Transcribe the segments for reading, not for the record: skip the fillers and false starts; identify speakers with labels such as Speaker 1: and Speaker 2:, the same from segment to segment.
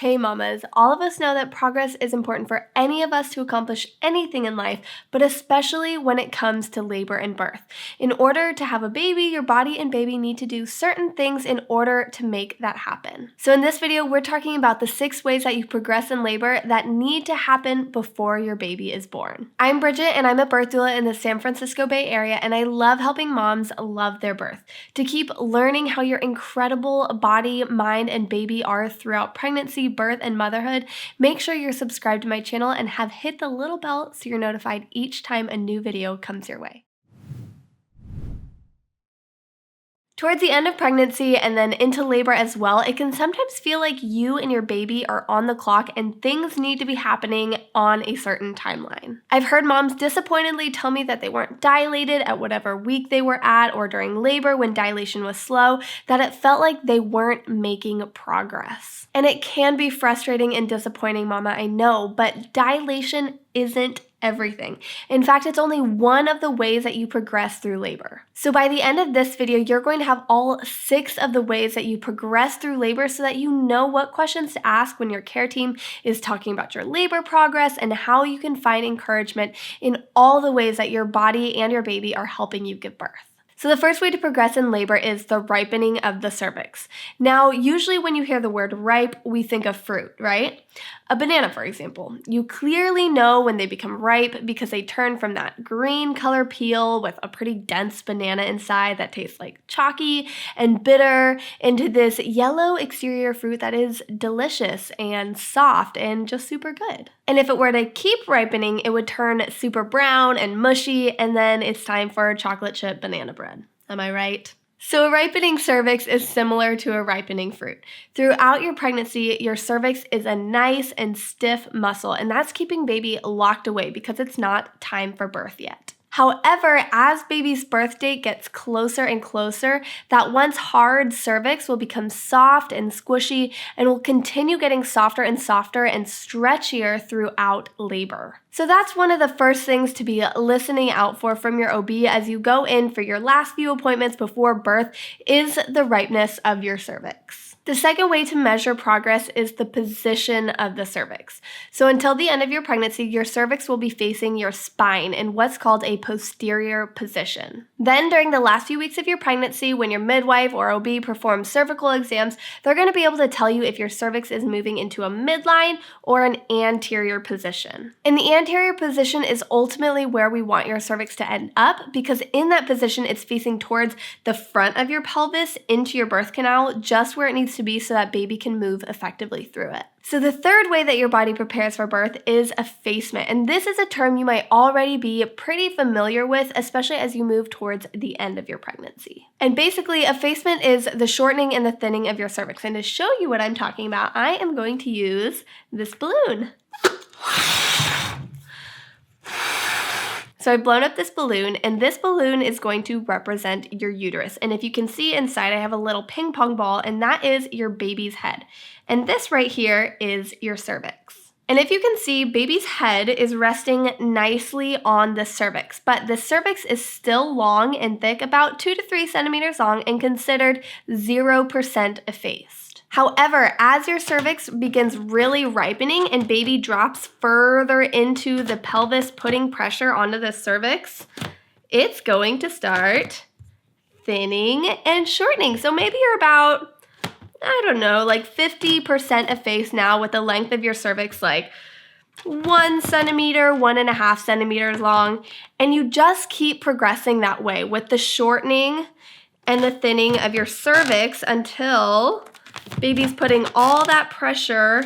Speaker 1: Hey mamas, all of us know that progress is important for any of us to accomplish anything in life, but especially when it comes to labor and birth. In order to have a baby, your body and baby need to do certain things in order to make that happen. So in this video, we're talking about the 6 ways that you progress in labor that need to happen before your baby is born. I'm Bridget and I'm a birth doula in the San Francisco Bay Area, and I love helping moms love their birth. To keep learning how your incredible body, mind, and baby are throughout pregnancy, birth, and motherhood, make sure you're subscribed to my channel and have hit the little bell so you're notified each time a new video comes your way. Towards the end of pregnancy and then into labor as well, it can sometimes feel like you and your baby are on the clock and things need to be happening on a certain timeline. I've heard moms disappointedly tell me that they weren't dilated at whatever week they were at or during labor when dilation was slow, that it felt like they weren't making progress. And it can be frustrating and disappointing, mama, I know, but dilation isn't everything. In fact, it's only one of the ways that you progress through labor. So by the end of this video, you're going to have all 6 of the ways that you progress through labor so that you know what questions to ask when your care team is talking about your labor progress and how you can find encouragement in all the ways that your body and your baby are helping you give birth. So the first way to progress in labor is the ripening of the cervix. Now, usually when you hear the word ripe, we think of fruit, right? A banana, for example. You clearly know when they become ripe because they turn from that green color peel with a pretty dense banana inside that tastes like chalky and bitter into this yellow exterior fruit that is delicious and soft and just super good. And if it were to keep ripening, it would turn super brown and mushy, and then it's time for chocolate chip banana bread. Am I right? So a ripening cervix is similar to a ripening fruit. Throughout your pregnancy, your cervix is a nice and stiff muscle, and that's keeping baby locked away because it's not time for birth yet. However, as baby's birth date gets closer and closer, that once hard cervix will become soft and squishy and will continue getting softer and softer and stretchier throughout labor. So that's one of the first things to be listening out for from your OB as you go in for your last few appointments before birth is the ripeness of your cervix. The second way to measure progress is the position of the cervix. So until the end of your pregnancy, your cervix will be facing your spine in what's called a posterior position. Then during the last few weeks of your pregnancy, when your midwife or OB performs cervical exams, they're going to be able to tell you if your cervix is moving into a midline or an anterior position. And the anterior position is ultimately where we want your cervix to end up because in that position, it's facing towards the front of your pelvis into your birth canal, just where it needs to be so that baby can move effectively through it. So the third way that your body prepares for birth is effacement, and this is a term you might already be pretty familiar with, especially as you move towards the end of your pregnancy. And basically, effacement is the shortening and the thinning of your cervix, and to show you what I'm talking about, I am going to use this balloon. So I've blown up this balloon, and this balloon is going to represent your uterus. And if you can see inside, I have a little ping pong ball, and that is your baby's head. And this right here is your cervix. And if you can see, baby's head is resting nicely on the cervix, but the cervix is still long and thick, about 2 to 3 centimeters long, and considered 0% effaced. However, as your cervix begins really ripening and baby drops further into the pelvis, putting pressure onto the cervix, it's going to start thinning and shortening. So maybe you're about, I don't know, like 50% effaced now with the length of your cervix like 1 centimeter, 1.5 centimeters long. And you just keep progressing that way with the shortening and the thinning of your cervix until baby's putting all that pressure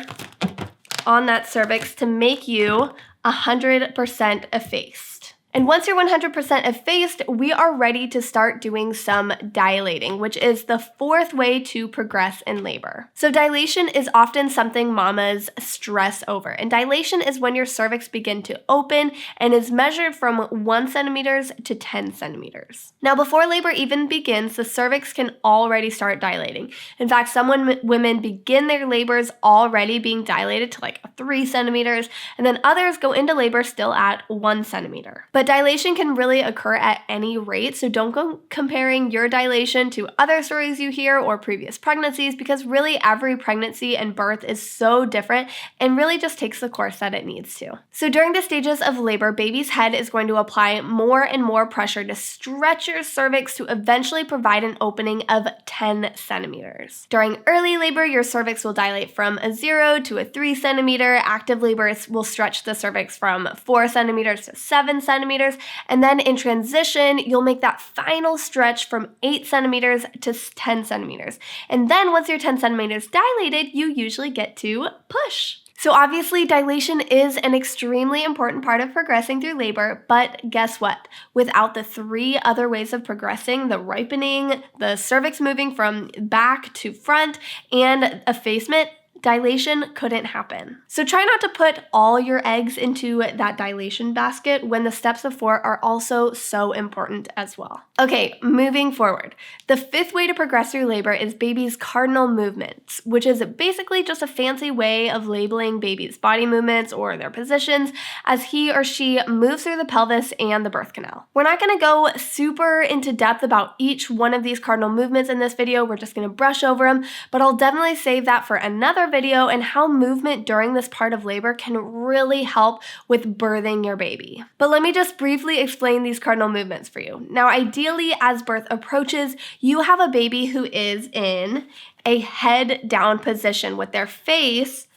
Speaker 1: on that cervix to make you 100% effaced. And once you're 100% effaced, we are ready to start doing some dilating, which is the 4th way to progress in labor. So dilation is often something mamas stress over. And dilation is when your cervix begins to open and is measured from 1 centimeters to 10 centimeters. Now, before labor even begins, the cervix can already start dilating. In fact, some women begin their labors already being dilated to like 3 centimeters, and then others go into labor still at 1 centimeter. But But dilation can really occur at any rate, so don't go comparing your dilation to other stories you hear or previous pregnancies, because really every pregnancy and birth is so different and really just takes the course that it needs to. So during the stages of labor, baby's head is going to apply more and more pressure to stretch your cervix to eventually provide an opening of 10 centimeters. During early labor, your cervix will dilate from a 0 to a 3 centimeter. Active labor will stretch the cervix from 4 centimeters to 7 centimeters. And then in transition, you'll make that final stretch from 8 centimeters to 10 centimeters. And then once you're 10 centimeters dilated, you usually get to push. So obviously, dilation is an extremely important part of progressing through labor, but guess what? Without the 3 other ways of progressing, the ripening, the cervix moving from back to front, and effacement, dilation couldn't happen. So try not to put all your eggs into that dilation basket when the steps before are also so important as well. Okay, moving forward. The 5th way to progress through labor is baby's cardinal movements, which is basically just a fancy way of labeling baby's body movements or their positions as he or she moves through the pelvis and the birth canal. We're not going to go super into depth about each one of these cardinal movements in this video. We're just going to brush over them, but I'll definitely save that for another video, and how movement during this part of labor can really help with birthing your baby. But let me just briefly explain these cardinal movements for you. Now, ideally, as birth approaches, you have a baby who is in a head down position with their face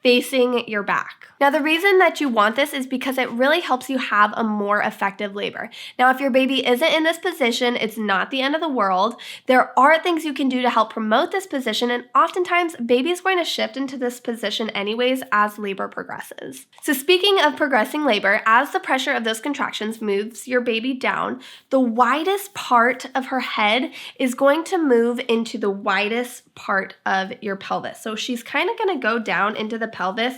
Speaker 1: facing your back. Now, the reason that you want this is because it really helps you have a more effective labor. Now, if your baby isn't in this position, it's not the end of the world. There are things you can do to help promote this position, and oftentimes, baby is going to shift into this position anyways as labor progresses. So speaking of progressing labor, as the pressure of those contractions moves your baby down, the widest part of her head is going to move into the widest part of your pelvis. So she's kind of going to go down into the pelvis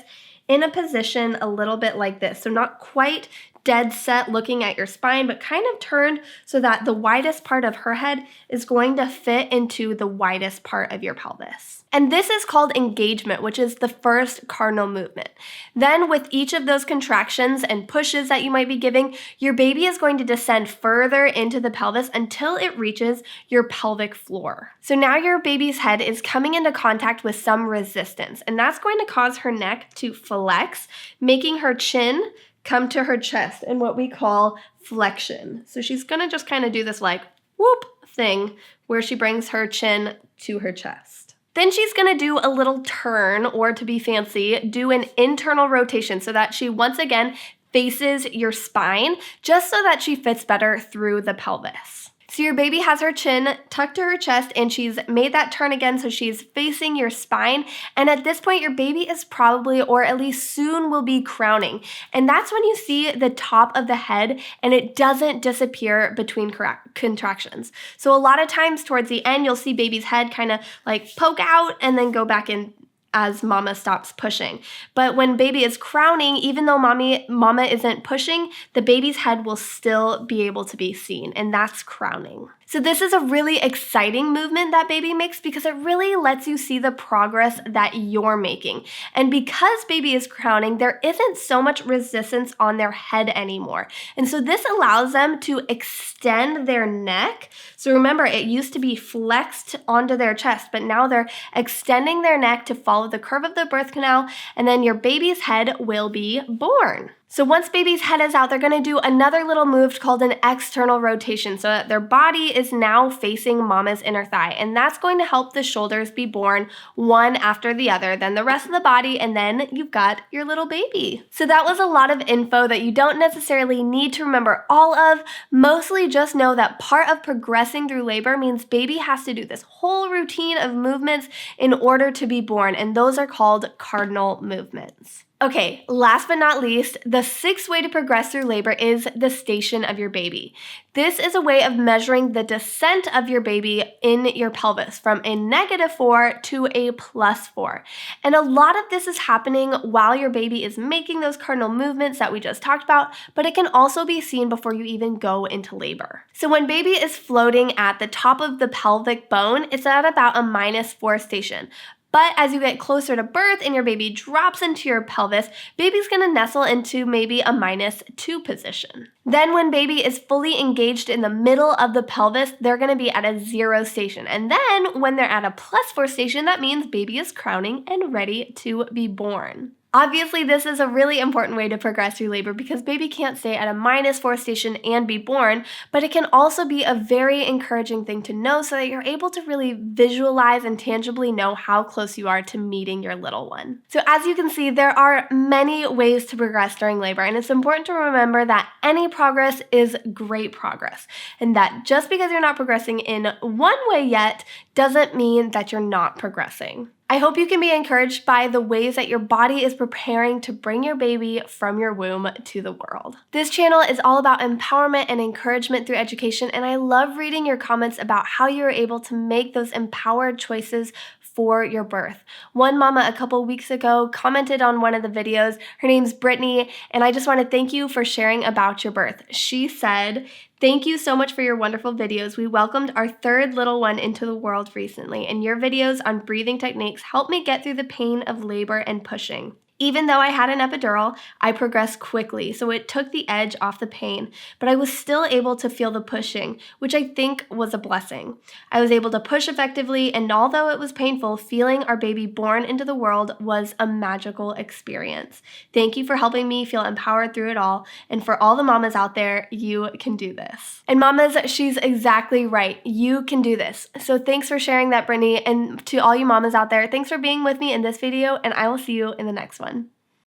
Speaker 1: in a position a little bit like this. So not quite dead set looking at your spine, but kind of turned so that the widest part of her head is going to fit into the widest part of your pelvis. And this is called engagement, which is the first cardinal movement. Then with each of those contractions and pushes that you might be giving, your baby is going to descend further into the pelvis until it reaches your pelvic floor. So now your baby's head is coming into contact with some resistance, and that's going to cause her neck to flex, making her chin come to her chest in what we call flexion. So she's gonna just kind of do this like whoop thing where she brings her chin to her chest. Then she's gonna do a little turn, or to be fancy, do an internal rotation so that she once again faces your spine, just so that she fits better through the pelvis. So your baby has her chin tucked to her chest, and she's made that turn again, so she's facing your spine. And at this point, your baby is probably, or at least soon will be, crowning. And that's when you see the top of the head and it doesn't disappear between contractions. So a lot of times towards the end, you'll see baby's head kind of like poke out and then go back in as mama stops pushing. But when baby is crowning, even though mama isn't pushing, the baby's head will still be able to be seen, and that's crowning. So this is a really exciting movement that baby makes because it really lets you see the progress that you're making. And because baby is crowning, there isn't so much resistance on their head anymore. And so this allows them to extend their neck. So remember, it used to be flexed onto their chest, but now they're extending their neck to follow the curve of the birth canal, and then your baby's head will be born. So once baby's head is out, they're going to do another little move called an external rotation so that their body is now facing mama's inner thigh. And that's going to help the shoulders be born one after the other, then the rest of the body, and then you've got your little baby. So that was a lot of info that you don't necessarily need to remember all of. Mostly just know that part of progressing through labor means baby has to do this whole routine of movements in order to be born, and those are called cardinal movements. Okay, last but not least, the 6th way to progress through labor is the station of your baby. This is a way of measuring the descent of your baby in your pelvis from a -4 to a +4. And a lot of this is happening while your baby is making those cardinal movements that we just talked about, but it can also be seen before you even go into labor. So when baby is floating at the top of the pelvic bone, it's at about a -4 station. But as you get closer to birth and your baby drops into your pelvis, baby's going to nestle into maybe a -2 position. Then when baby is fully engaged in the middle of the pelvis, they're going to be at a 0 station. And then when they're at a +4 station, that means baby is crowning and ready to be born. Obviously, this is a really important way to progress through labor because baby can't stay at a -4 station and be born, but it can also be a very encouraging thing to know so that you're able to really visualize and tangibly know how close you are to meeting your little one. So as you can see, there are many ways to progress during labor, and it's important to remember that any progress is great progress, and that just because you're not progressing in one way yet doesn't mean that you're not progressing. I hope you can be encouraged by the ways that your body is preparing to bring your baby from your womb to the world. This channel is all about empowerment and encouragement through education, and I love reading your comments about how you were able to make those empowered choices for your birth. One mama a couple weeks ago commented on one of the videos. Her name's Brittany, and I just want to thank you for sharing about your birth. She said, "Thank you so much for your wonderful videos. We welcomed our 3rd little one into the world recently, and your videos on breathing techniques helped me get through the pain of labor and pushing. Even though I had an epidural, I progressed quickly, so it took the edge off the pain, but I was still able to feel the pushing, which I think was a blessing. I was able to push effectively, and although it was painful, feeling our baby born into the world was a magical experience. Thank you for helping me feel empowered through it all, and for all the mamas out there, you can do this." And mamas, she's exactly right. You can do this. So thanks for sharing that, Brittany, and to all you mamas out there, thanks for being with me in this video, and I will see you in the next one.